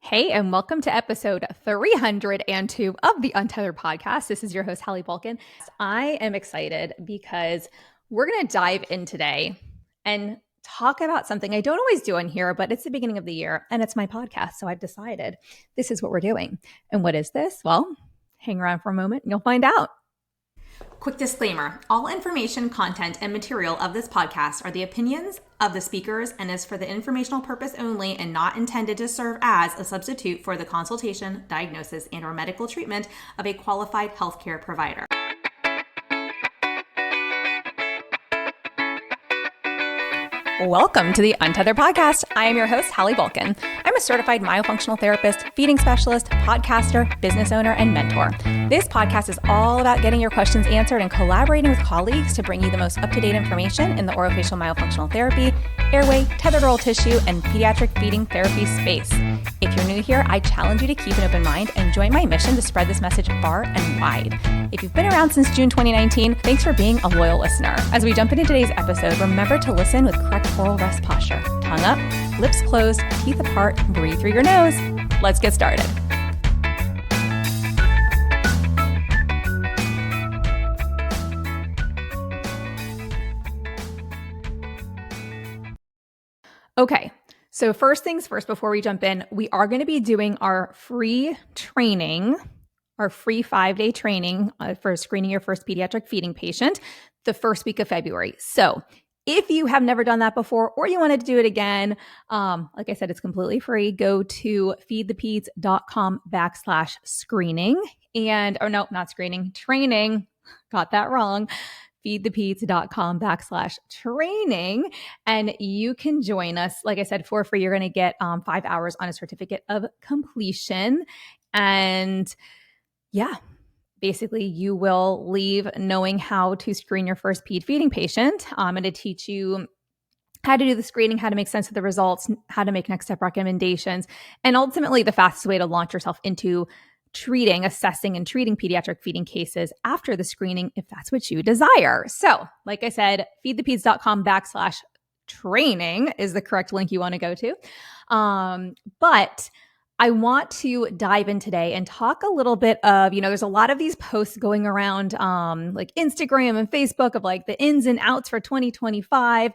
Hey, and welcome to episode 302 of the Untethered Podcast. This is your host, Hallie Bulkin. I am excited because we're going to dive in today and talk about something I don't always do on here, but it's the beginning of the year and it's my podcast. So I've decided this is what we're doing. And what is this? Well, hang around for a moment and you'll find out. Quick disclaimer, all information, content, and material of this podcast are the opinions of the speakers and is for the informational purpose only and not intended to serve as a substitute for the consultation, diagnosis, and/or medical treatment of a qualified healthcare provider. Welcome to the Untethered Podcast. I am your host, Hallie Bulkin. I'm a certified myofunctional therapist, feeding specialist, podcaster, business owner, and mentor. This podcast is all about getting your questions answered and collaborating with colleagues to bring you the most up-to-date information in the orofacial myofunctional therapy, airway, tethered oral tissue, and pediatric feeding therapy space. If you're new here, I challenge you to keep an open mind and join my mission to spread this message far and wide. If you've been around since June 2019, thanks for being a loyal listener. As we jump into today's episode, remember to listen with correct oral rest posture. Tongue up, lips closed, teeth apart, breathe through your nose. Let's get started. Okay, so first things first, before we jump in, we are going to be doing our free training, our free 5-day training for screening your first pediatric feeding patient the first week of February. So if you have never done that before or you wanted to do it again, like I said, it's completely free. Go to feedthepeds.com/screening training. Got that wrong. feedthepeds.com/training. And you can join us. Like I said, for free, you're going to get 5 hours on a certificate of completion. And yeah, basically, you will leave knowing how to screen your first ped feeding patient. I'm going to teach you how to do the screening, how to make sense of the results, how to make next step recommendations, and ultimately the fastest way to launch yourself into assessing and treating pediatric feeding cases after the screening, if that's what you desire. So, like I said, feedthepeds.com/training is the correct link you want to go to. But I want to dive in today and talk a little bit of, there's a lot of these posts going around like Instagram and Facebook of like the ins and outs for 2025.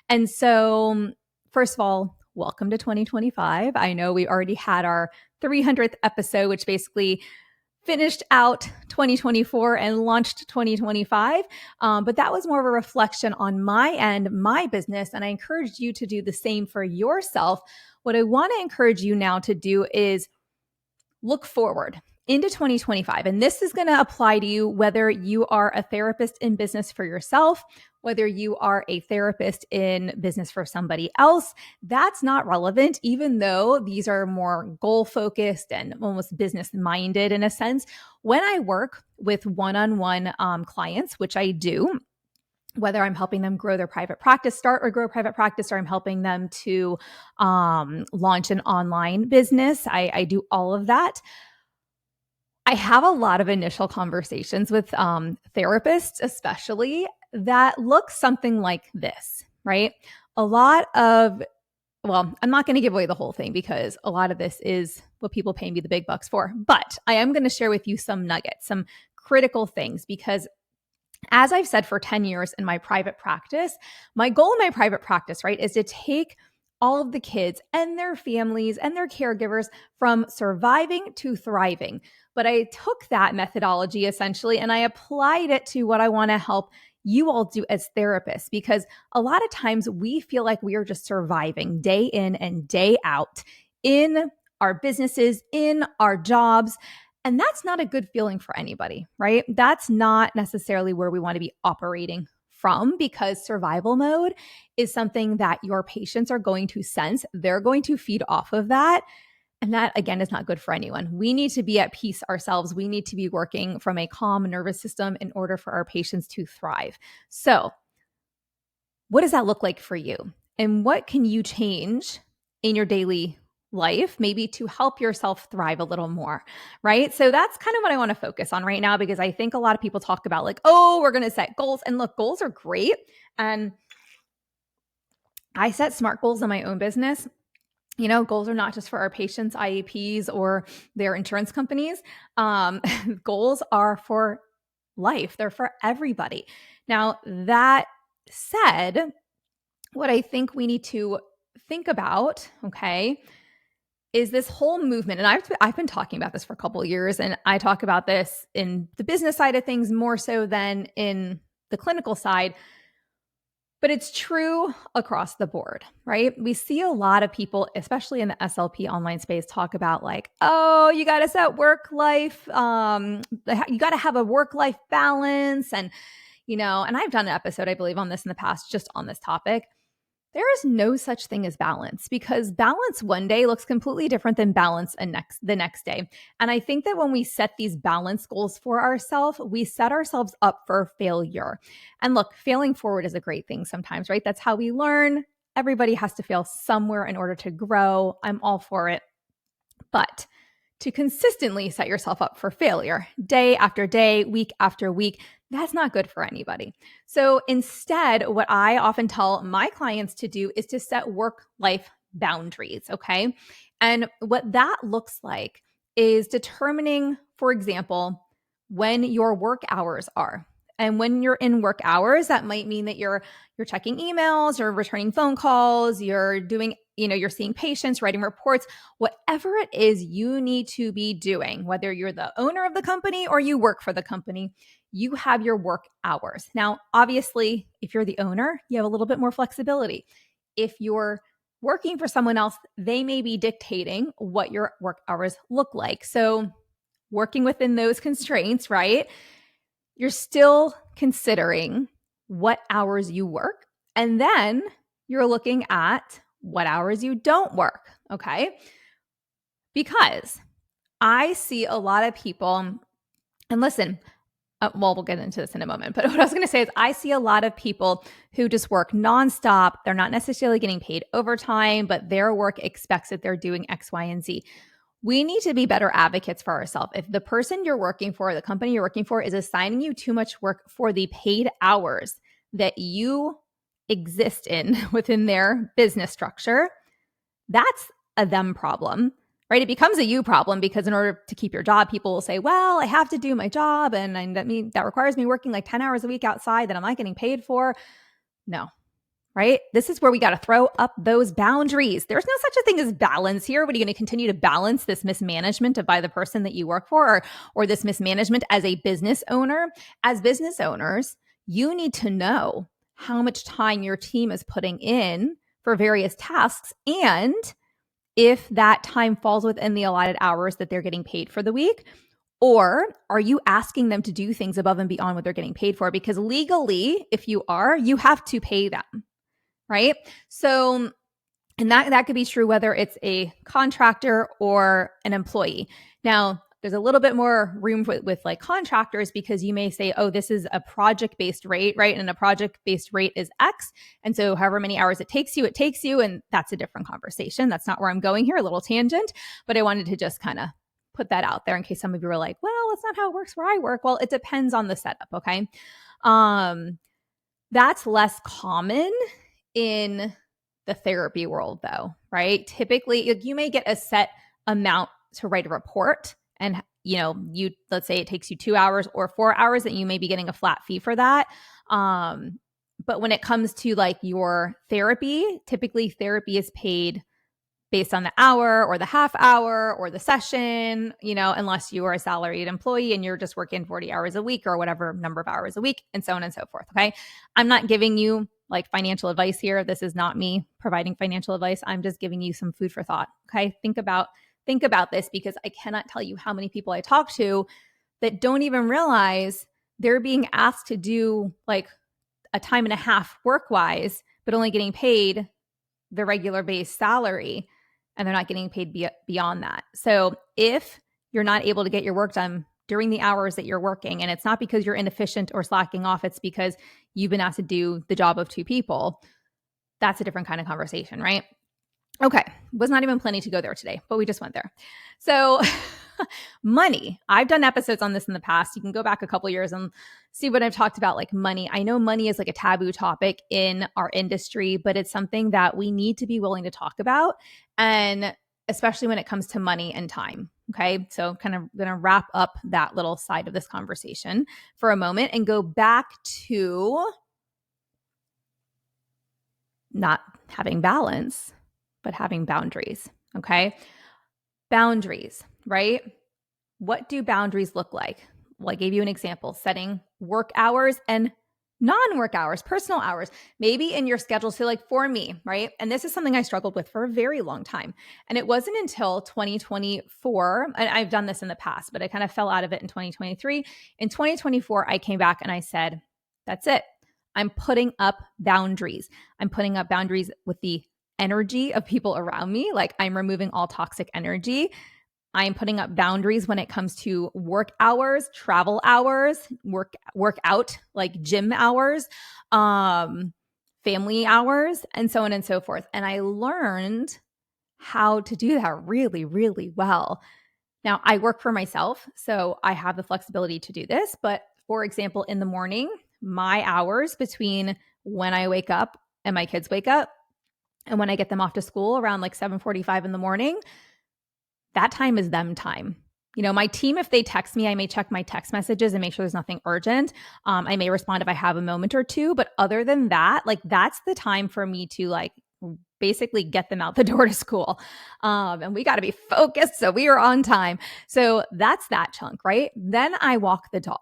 And so first of all, welcome to 2025. I know we already had our 300th episode, which basically finished out 2024 and launched 2025. But that was more of a reflection on my end, my business. And I encouraged you to do the same for yourself. What I want to encourage you now to do is look forward into 2025. And this is going to apply to you whether you are a therapist in business for yourself, whether you are a therapist in business for somebody else. That's not relevant, even though these are more goal-focused and almost business-minded in a sense. When I work with one-on-one clients, which I do, whether I'm helping them grow their private practice, start or grow private practice, or I'm helping them to launch an online business, I do all of that. I have a lot of initial conversations with therapists, especially, that look something like this, right? I'm not going to give away the whole thing because a lot of this is what people pay me the big bucks for, but I am going to share with you some nuggets, some critical things, because as I've said for 10 years in my private practice, my goal in my private practice, right, is to take all of the kids and their families and their caregivers from surviving to thriving. But I took that methodology essentially and I applied it to what I want to help you all do as therapists, because a lot of times we feel like we are just surviving day in and day out in our businesses, in our jobs. And that's not a good feeling for anybody, right? That's not necessarily where we want to be operating from, because survival mode is something that your patients are going to sense. They're going to feed off of that. And that, again, is not good for anyone. We need to be at peace ourselves. We need to be working from a calm nervous system in order for our patients to thrive. So what does that look like for you? And what can you change in your daily life, maybe to help yourself thrive a little more, right? So that's kind of what I want to focus on right now, because I think a lot of people talk about like, oh, we're going to set goals. And look, goals are great. And I set SMART goals in my own business. Goals are not just for our patients, IEPs, or their insurance companies. Goals are for life. They're for everybody. Now, that said, what I think we need to think about, okay, is this whole movement. And I've been talking about this for a couple of years, and I talk about this in the business side of things more so than in the clinical side. But it's true across the board, right? We see a lot of people, especially in the SLP online space, talk about like, oh, you got to set work life, you got to have a work life balance. And, and I've done an episode, I believe, on this in the past, just on this topic. There is no such thing as balance, because balance one day looks completely different than balance the next day. And I think that when we set these balance goals for ourselves, we set ourselves up for failure. And look, failing forward is a great thing sometimes, right? That's how we learn. Everybody has to fail somewhere in order to grow. I'm all for it. But to consistently set yourself up for failure day after day, week after week, that's not good for anybody. So instead, what I often tell my clients to do is to set work-life boundaries, okay? And what that looks like is determining, for example, when your work hours are. And when you're in work hours, that might mean that you're checking emails, you're returning phone calls, you're doing, you're seeing patients, writing reports, whatever it is you need to be doing, whether you're the owner of the company or you work for the company, you have your work hours. Now, obviously, if you're the owner, you have a little bit more flexibility. If you're working for someone else, they may be dictating what your work hours look like. So working within those constraints, right? You're still considering what hours you work, and then you're looking at what hours you don't work, okay? Because I see a lot of people, and listen, we'll get into this in a moment, but what I was going to say is I see a lot of people who just work nonstop. They're not necessarily getting paid overtime, but their work expects that they're doing X, Y, and Z. We need to be better advocates for ourselves. If the person you're working for, the company you're working for, is assigning you too much work for the paid hours that you exist in within their business structure, that's a them problem, right? It becomes a you problem, because in order to keep your job, people will say, well, I have to do my job, and that requires me working like 10 hours a week outside that I'm not getting paid for. No. Right? This is where we got to throw up those boundaries. There's no such a thing as balance here. What are you going to continue to balance this mismanagement by the person that you work for, or this mismanagement as a business owner? As business owners, you need to know how much time your team is putting in for various tasks, and if that time falls within the allotted hours that they're getting paid for the week. Or are you asking them to do things above and beyond what they're getting paid for? Because legally, if you are, you have to pay them. Right? So, and that could be true whether it's a contractor or an employee. Now, there's a little bit more room with like contractors, because you may say, oh, this is a project-based rate, right? And a project-based rate is X. And so however many hours it takes you. And that's a different conversation. That's not where I'm going here, a little tangent. But I wanted to just kind of put that out there in case some of you were like, well, that's not how it works where I work. Well, it depends on the setup, okay? That's less common in the therapy world though, right? Typically, you may get a set amount to write a report, and let's say it takes you 2 hours or 4 hours, and you may be getting a flat fee for that. But when it comes to like your therapy, typically therapy is paid based on the hour or the half hour or the session, unless you are a salaried employee and you're just working 40 hours a week or whatever number of hours a week, and so on and so forth. Okay. I'm not giving you like financial advice here. This is not me providing financial advice. I'm just giving you some food for thought. Okay. Think about this, because I cannot tell you how many people I talk to that don't even realize they're being asked to do like a time and a half work-wise, but only getting paid the regular base salary, and they're not getting paid beyond that. So if you're not able to get your work done during the hours that you're working, and it's not because you're inefficient or slacking off, it's because you've been asked to do the job of two people, that's a different kind of conversation, right? Okay. Was not even planning to go there today, but we just went there. So Money. I've done episodes on this in the past. You can go back a couple years and see what I've talked about, like money. I know money is like a taboo topic in our industry, but it's something that we need to be willing to talk about. And especially when it comes to money and time. Okay. So kind of going to wrap up that little side of this conversation for a moment and go back to not having balance, but having boundaries. Okay. Boundaries, right? What do boundaries look like? Well, I gave you an example, setting work hours and non-work hours, personal hours, maybe in your schedule. So like for me, right? And this is something I struggled with for a very long time. And it wasn't until 2024, and I've done this in the past, but I kind of fell out of it in 2023. In 2024, I came back and I said, that's it. I'm putting up boundaries. I'm putting up boundaries with the energy of people around me. Like I'm removing all toxic energy. I'm putting up boundaries when it comes to work hours, travel hours, workout, like gym hours, family hours, and so on and so forth. And I learned how to do that really, really well. Now, I work for myself, so I have the flexibility to do this. But for example, in the morning, my hours between when I wake up and my kids wake up and when I get them off to school around like 7:45 in the morning, that time is them time. You know, my team, if they text me, I may check my text messages and make sure there's nothing urgent. I may respond if I have a moment or two. But other than that, like that's the time for me to like basically get them out the door to school. And we got to be focused. So we are on time. So that's that chunk, right? Then I walk the dog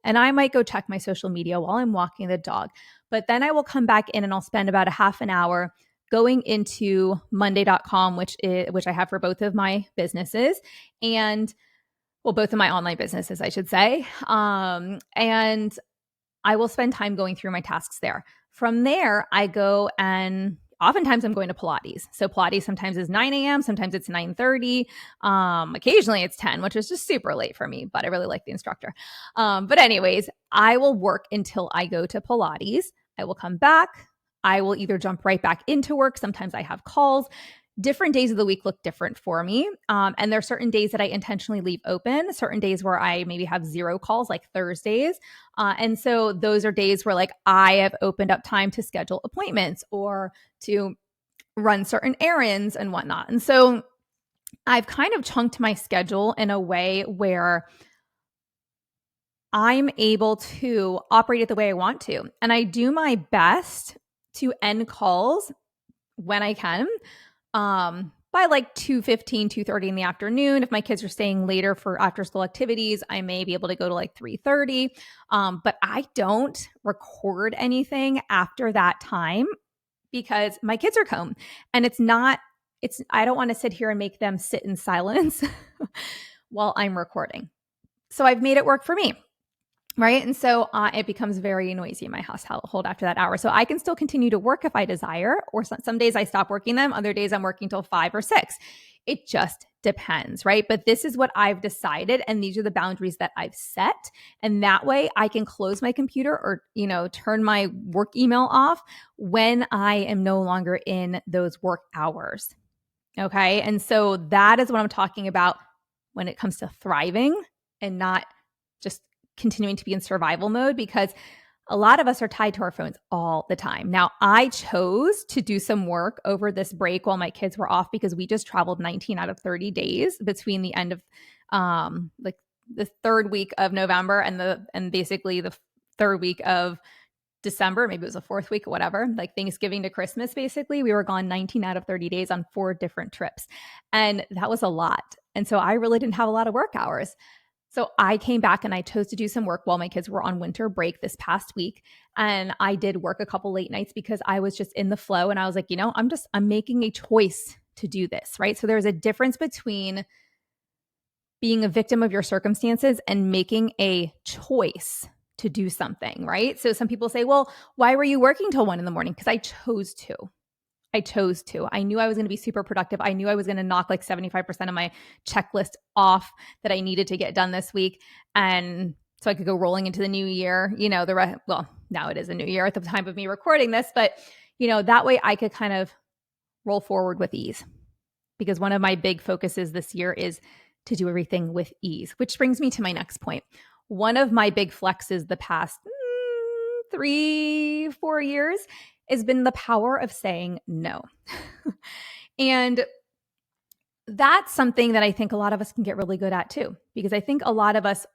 and I might go check my social media while I'm walking the dog. But then I will come back in and I'll spend about a half an hour going into monday.com, which I have for both of my businesses and both of my online businesses, I should say. And I will spend time going through my tasks there. From there, I go and oftentimes I'm going to Pilates. So Pilates sometimes is 9 a.m., sometimes it's 9:30. Occasionally it's 10, which is just super late for me, but I really like the instructor. But anyways, I will work until I go to Pilates. I will come back. I will either jump right back into work. Sometimes I have calls. Different days of the week look different for me. And there are certain days that I intentionally leave open, certain days where I maybe have 0 calls, like Thursdays. And so those are days where like I have opened up time to schedule appointments or to run certain errands and whatnot. And so I've kind of chunked my schedule in a way where I'm able to operate it the way I want to. And I do my best to end calls when I can, by like 2:15, 2:30 in the afternoon. If my kids are staying later for after school activities, I may be able to go to like 3:30. But I don't record anything after that time because my kids are home and I don't want to sit here and make them sit in silence while I'm recording. So I've made it work for me. Right. And so it becomes very noisy in my household after that hour. So I can still continue to work if I desire, or some days I stop working them. Other days I'm working till 5 or 6. It just depends. Right. But this is what I've decided. And these are the boundaries that I've set. And that way I can close my computer or, turn my work email off when I am no longer in those work hours. Okay. And so that is what I'm talking about when it comes to thriving and not just continuing to be in survival mode, because a lot of us are tied to our phones all the time. Now, I chose to do some work over this break while my kids were off because we just traveled 19 out of 30 days between the end of like the third week of November and basically the third week of December. Maybe it was the fourth week or whatever, like Thanksgiving to Christmas. Basically, we were gone 19 out of 30 days on 4 different trips. And that was a lot. And so I really didn't have a lot of work hours. So I came back and I chose to do some work while my kids were on winter break this past week. And I did work a couple late nights because I was just in the flow. And I was like, I'm making a choice to do this, right? So there's a difference between being a victim of your circumstances and making a choice to do something, right? So some people say, well, why were you working till 1 a.m? Because I chose to. I knew I was going to be super productive. I knew I was going to knock like 75% of my checklist off that I needed to get done this week. And so I could go rolling into the new year, now it is a new year at the time of me recording this, but that way I could kind of roll forward with ease, because one of my big focuses this year is to do everything with ease, which brings me to my next point. One of my big flexes the past 3-4 years has been the power of saying no. And that's something that I think a lot of us can get really good at too, because I think a lot of us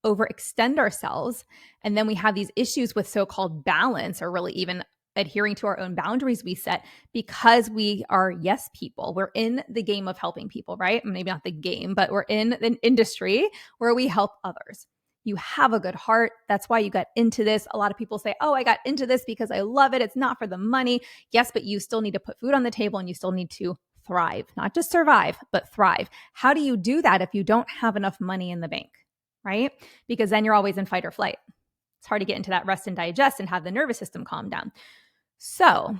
overextend ourselves, and then we have these issues with so-called balance, or really even adhering to our own boundaries we set, because we are yes people. We're in the game of helping people, right? Maybe not the game, but we're in an industry where we help others. You have a good heart. That's why you got into this. A lot of people say, oh, I got into this because I love it. It's not for the money. Yes, but you still need to put food on the table and you still need to thrive, not just survive, but thrive. How do you do that if you don't have enough money in the bank, right? Because then you're always in fight or flight. It's hard to get into that rest and digest and have the nervous system calm down. So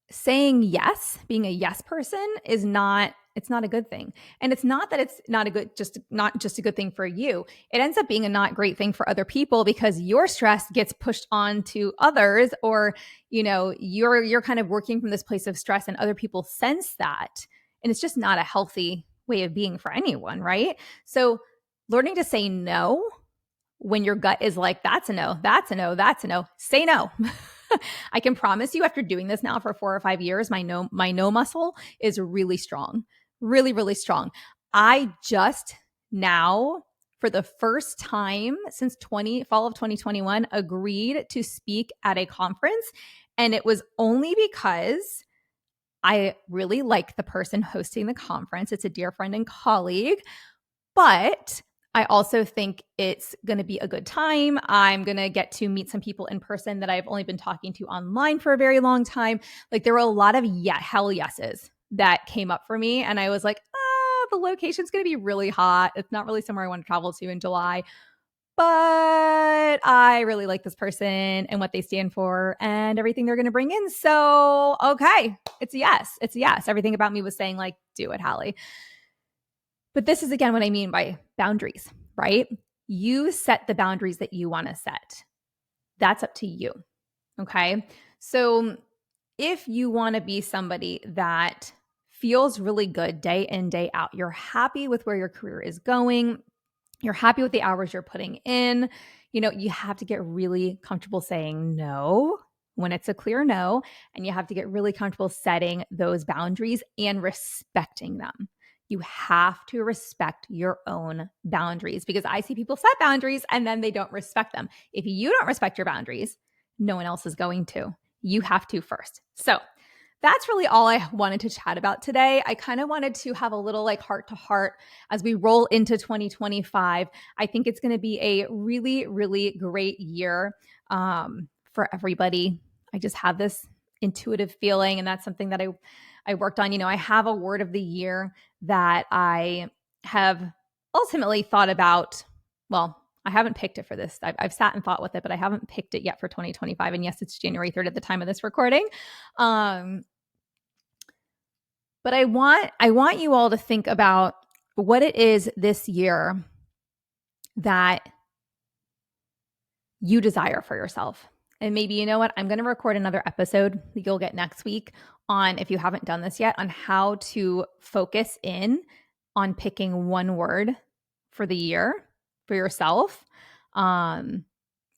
saying yes, being a yes person is not a good thing. And it's not that it's not just a good thing for you. It ends up being a not great thing for other people, because your stress gets pushed on to others, or, you're kind of working from this place of stress and other people sense that. And it's just not a healthy way of being for anyone, right? So learning to say no when your gut is like, that's a no, that's a no, that's a no, say no. I can promise you, after doing this now for 4 or 5 years, my no muscle is really strong, really, really strong. I just now, for the first time since fall of 2021, agreed to speak at a conference. And it was only because I really like the person hosting the conference. It's a dear friend and colleague, but I also think it's going to be a good time. I'm going to get to meet some people in person that I've only been talking to online for a very long time. Like, there were a lot of hell yeses that came up for me. And I was like, the location's going to be really hot. It's not really somewhere I want to travel to in July. But I really like this person and what they stand for and everything they're going to bring in. So, okay, it's a yes. It's a yes. Everything about me was saying, like, do it, Hallie. But this is, again, what I mean by boundaries, right? You set the boundaries that you want to set. That's up to you, okay? So if you want to be somebody that feels really good day in, day out, you're happy with where your career is going, you're happy with the hours you're putting in, you have to get really comfortable saying no when it's a clear no, and you have to get really comfortable setting those boundaries and respecting them. You have to respect your own boundaries, because I see people set boundaries and then they don't respect them. If you don't respect your boundaries, no one else is going to. You have to first. So that's really all I wanted to chat about today. I kind of wanted to have a little heart to heart as we roll into 2025. I think it's going to be a really, really great year for everybody. I just have this intuitive feeling, and that's something that I worked on. I have a word of the year that I have ultimately thought about. Well, I haven't picked it for this. I've sat and thought with it, but I haven't picked it yet for 2025. And yes, it's January 3rd at the time of this recording. But I want you all to think about what it is this year that you desire for yourself. And maybe, you know what, I'm going to record another episode that you'll get next week on, if you haven't done this yet, on how to focus in on picking one word for the year for yourself, and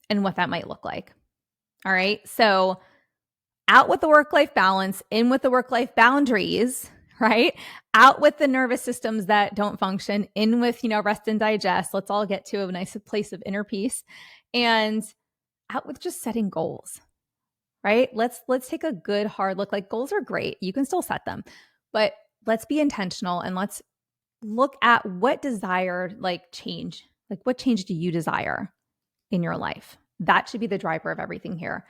what that might look like. All right. So out with the work-life balance, in with the work-life boundaries, right? Out with the nervous systems that don't function, in with, rest and digest. Let's all get to a nice place of inner peace, and out with just setting goals, right? Let's take a good hard look. Like, goals are great. You can still set them, but let's be intentional and let's look at what desired change. What change do you desire in your life? That should be the driver of everything here.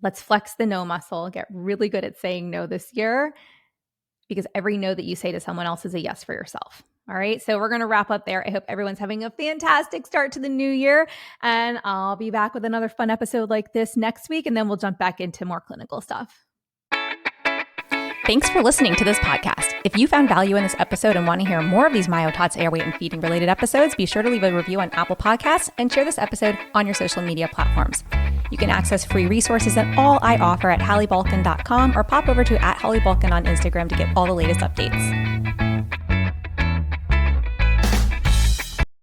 Let's flex the no muscle, get really good at saying no this year, because every no that you say to someone else is a yes for yourself. All right. So we're going to wrap up there. I hope everyone's having a fantastic start to the new year, and I'll be back with another fun episode like this next week, and then we'll jump back into more clinical stuff. Thanks for listening to this podcast. If you found value in this episode and want to hear more of these myotots, airway, and feeding related episodes, be sure to leave a review on Apple Podcasts and share this episode on your social media platforms. You can access free resources and all I offer at HallieBulkin.com, or pop over to @HallieBulkin on Instagram to get all the latest updates.